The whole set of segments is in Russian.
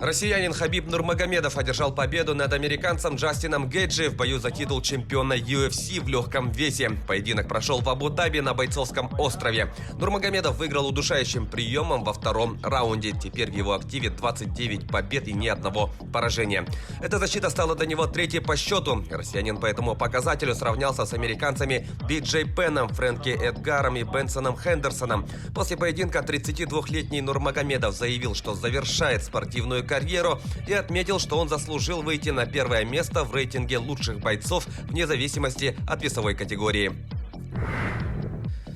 Россиянин Хабиб Нурмагомедов одержал победу над американцем Джастином Гейджи в бою за титул чемпиона UFC в легком весе. Поединок прошел в Абу-Даби на Бойцовском острове. Нурмагомедов выиграл удушающим приемом во втором раунде. Теперь в его активе 29 побед и ни одного поражения. Эта защита стала для него третьей по счету. Россиянин по этому показателю сравнялся с американцами Би-Джей Пеном, Фрэнки Эдгаром и Бенсоном Хендерсоном. После поединка 32-летний Нурмагомедов заявил, что завершает спортивную карьеру и отметил, что он заслужил выйти на первое место в рейтинге лучших бойцов вне зависимости от весовой категории.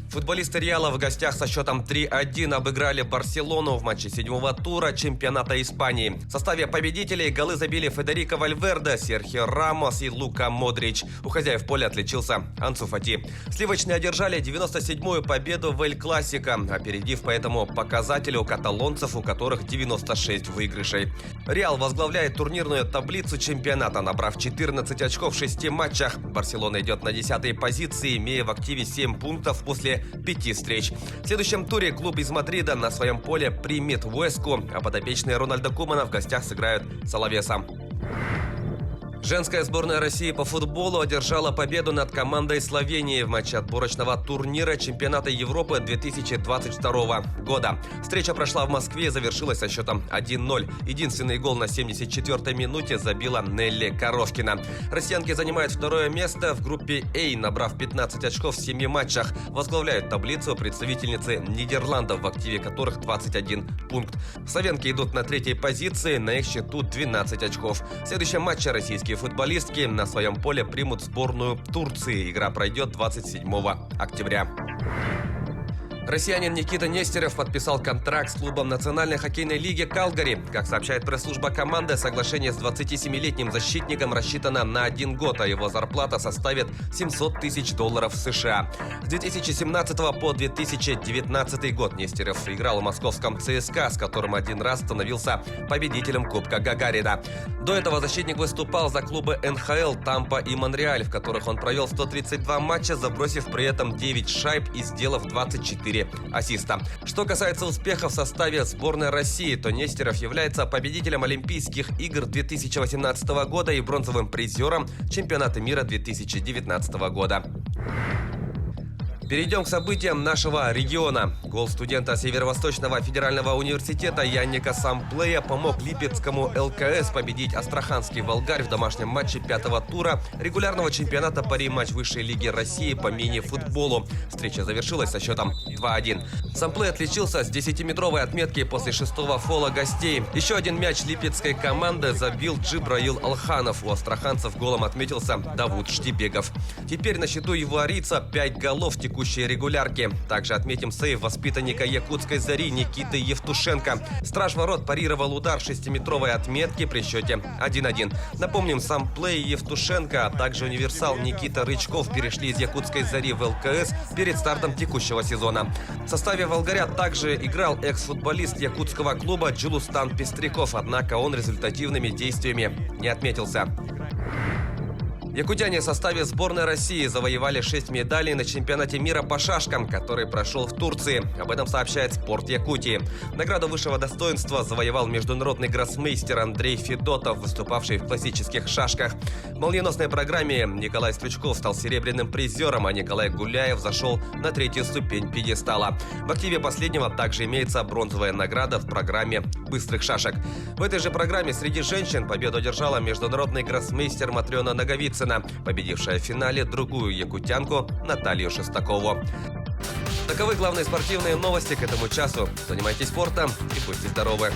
Футболисты Реала в гостях со счетом 3-1 обыграли Барселону в матче 7-го тура чемпионата Испании. В составе победителей голы забили Федерико Вальверде, Серхио Рамос и Лука Модрич. У хозяев поля отличился Ансу Фати. Сливочные одержали 97-ю победу в Эль-Классико, опередив по этому показателю каталонцев, у которых 96 выигрышей. Реал возглавляет турнирную таблицу чемпионата, набрав 14 очков в 6 матчах. Барселона идет на 10-й позиции, имея в активе 7 пунктов после 5 встреч. В следующем туре клуб из Мадрида на своем поле примет Уэску, а подопечные Рональда Кумана в гостях сыграют с Алавесом. Женская сборная России по футболу одержала победу над командой Словении в матче отборочного турнира чемпионата Европы 2022 года. Встреча прошла в Москве и завершилась со счетом 1-0. Единственный гол на 74-й минуте забила Нелли Коровкина. Россиянки занимают второе место в группе А, набрав 15 очков в 7 матчах. Возглавляют таблицу представительницы Нидерландов, в активе которых 21 пункт. Словенки идут на третьей позиции, на их счету 12 очков. В следующем матче российские футболистки на своем поле примут сборную Турции. Игра пройдет 27 октября. Россиянин Никита Нестеров подписал контракт с клубом Национальной хоккейной лиги Калгари. Как сообщает пресс-служба команды, соглашение с 27-летним защитником рассчитано на 1 год, а его зарплата составит $700 тысяч США. С 2017 по 2019 год Нестеров играл в московском ЦСКА, с которым один раз становился победителем Кубка Гагарина. До этого защитник выступал за клубы НХЛ, Тампа и Монреаль, в которых он провел 132 матча, забросив при этом 9 шайб и сделав 24 ассиста. Что касается успехов в составе сборной России, то Нестеров является победителем Олимпийских игр 2018 года и бронзовым призером чемпионата мира 2019 года. Перейдем к событиям нашего региона. Гол студента Северо-Восточного федерального университета Янника Самплея помог Липецкому ЛКС победить Астраханский Волгарь в домашнем матче 5-го тура регулярного чемпионата по рематч высшей лиги России по мини-футболу. Встреча завершилась со счетом 2-1. Самплей отличился с 10-метровой отметки после 6-го фола гостей. Еще один мяч липецкой команды забил Джибраил Алханов. У астраханцев голом отметился Давуд Штибегов. Теперь на счету ивуарийца 5 голов в текущей регулярки. Также отметим сейв воспитанника якутской «Зари» Никиты Евтушенко. Страж ворот парировал удар 6-метровой отметки при счете 1-1. Напомним, Самплей и Евтушенко, а также универсал Никита Рычков перешли из якутской «Зари» в ЛКС перед стартом текущего сезона. В составе «Волгаря» также играл экс-футболист якутского клуба Джилустан Пестряков, однако он результативными действиями не отметился. Якутяне в составе сборной России завоевали 6 медалей на чемпионате мира по шашкам, который прошел в Турции. Об этом сообщает «Спорт Якутии». Награду высшего достоинства завоевал международный гроссмейстер Андрей Федотов, выступавший в классических шашках. В молниеносной программе Николай Стручков стал серебряным призером, а Николай Гуляев зашел на 3-ю ступень пьедестала. В активе последнего также имеется бронзовая награда в программе быстрых шашек. В этой же программе среди женщин победу одержала международный гроссмейстер Матрена Наговицына, победившая в финале другую якутянку Наталью Шестакову. Таковы главные спортивные новости к этому часу. Занимайтесь спортом и будьте здоровы!